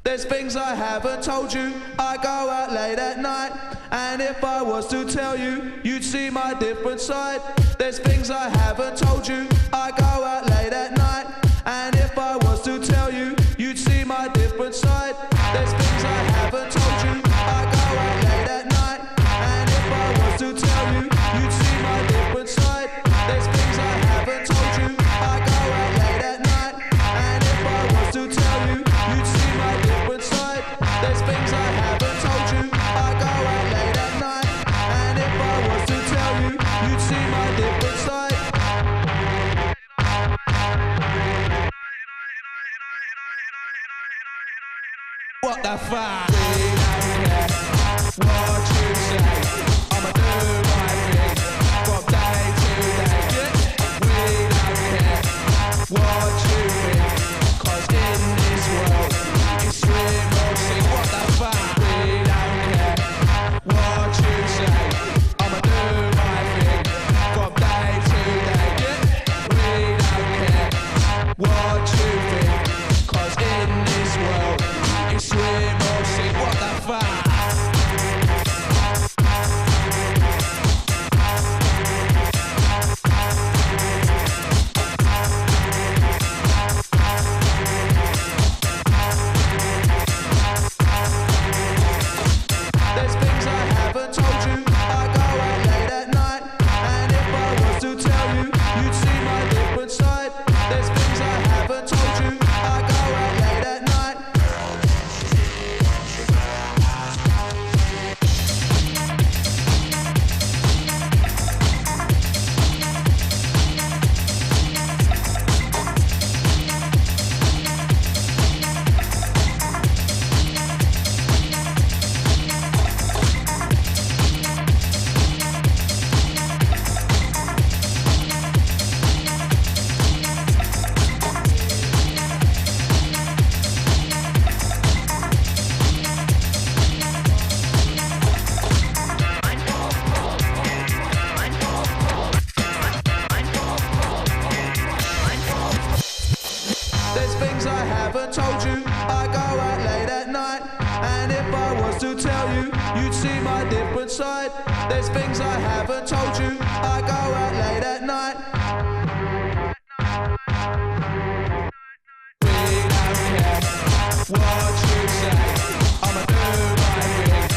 There's things I haven't told you. I go out late at night, and if I was to tell you, you'd see my different side. There's things I haven't told you. I go out late at night, and if I was to tell you, you'd see my different side. There's things I haven't told you. I go out late at night, and if I was to tell you, you'd see my different side. There's things I haven't told you. I go out late at night, and if I was to tell you, you'd see my different side. There's things I haven't told you. I go out late at night, and if I was to tell you, you'd see my different side. What the fuck? We don't care what you say. I'ma do my thing from day to day. Yeah. We don't care what you think, 'cause in this world it's swim or sink. What the fuck? We don't care what you say. I'ma do my thing from day to day. Yeah. We don't care what you think, 'cause in this world it's swim or sink. What the fuck? There's things I haven't told you. I go out late at night, and if I was to tell you, you'd see my different side. There's things I haven't told you. I go out late at night. There's things I haven't told you. I go out late at night, and if I was to tell you, you'd see my different side. There's things I haven't told you. I go out late at night. We don't care what you say. I'ma do my thing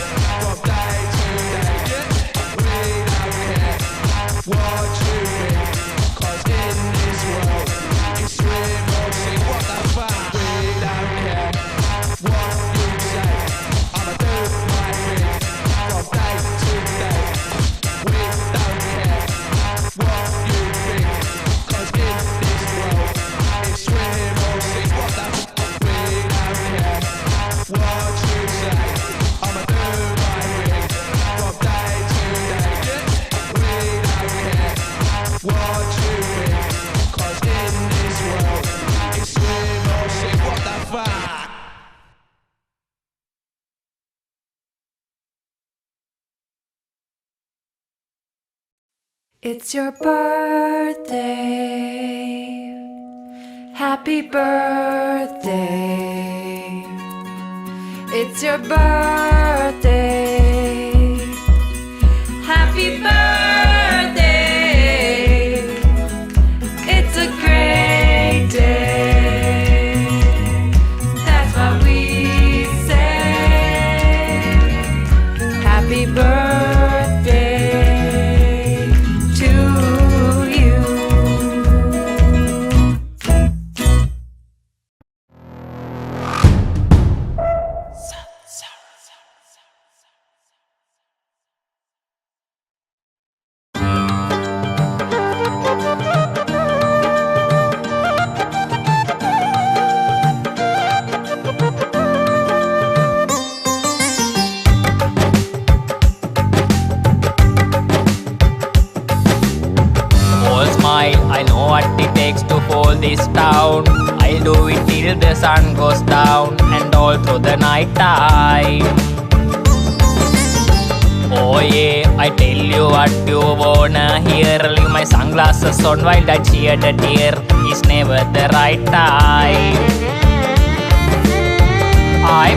from day to day. Yeah. We don't care what you think, 'cause in this world it's swim or sink. What the fuck? We don't care what you say. I'ma do my thing from day to day. We don't care what you think, 'cause in this world it's swim or sink. What the fuck? We don't care what you say. I'ma do my thing from day to day. Yeah. We don't care what you think, 'cause in this world it's swim or sink. What the fuck? It's your birthday. Happy birthday. It's your birthday. Happy birthday. It's a great day. That's what we say. Happy birthday to you. I know what it takes to hold this town. I'll do it till the sun goes down and all through the night time. Oh yeah, I tell you what you wanna hear. Leave my sunglasses on while I cheer the deer. It's never the right time. I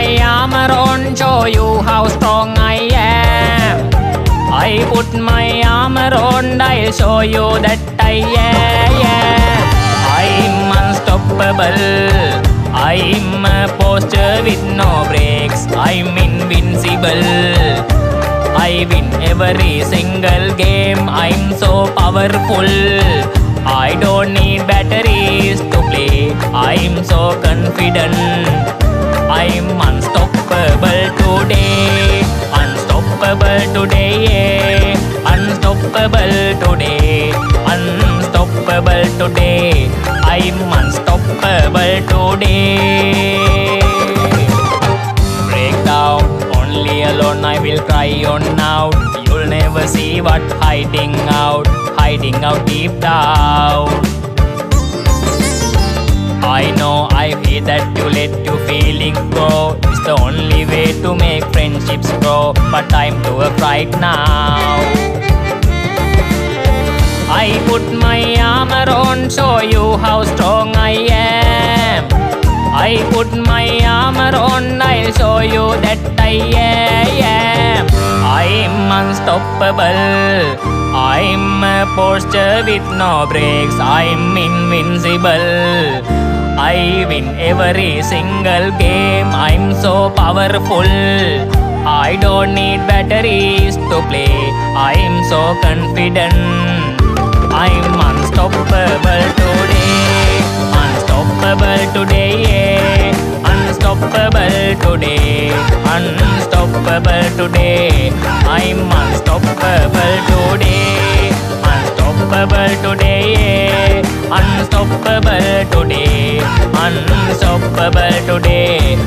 my armor on, show you how strong I am. I put my armor on, I'll show you that I am. I'm unstoppable. I'm a poster with no brakes. I'm invincible. I win every single game. I'm so powerful. I don't need batteries to play. I'm so confident. I'm unstoppable today. Unstoppable today. Unstoppable today. Unstoppable today. I'm unstoppable today. Breakdown, only alone I will cry on out. You'll never see what hiding out deep down. I know I feel that you let your feelings go. It's the only way to make friendships grow. But time to work right now. I put my armor on, show you how strong I am. I put my armor on, I'll show you that I am. I'm unstoppable. I'm a poster with no brakes. I'm invincible. I win every single game. I'm so powerful. I don't need batteries to play. I'm so confident. I'm unstoppable today. Unstoppable today. Unstoppable today. Unstoppable today. I'm unstoppable today. Unstoppable today. Unstoppable today. Unstoppable today.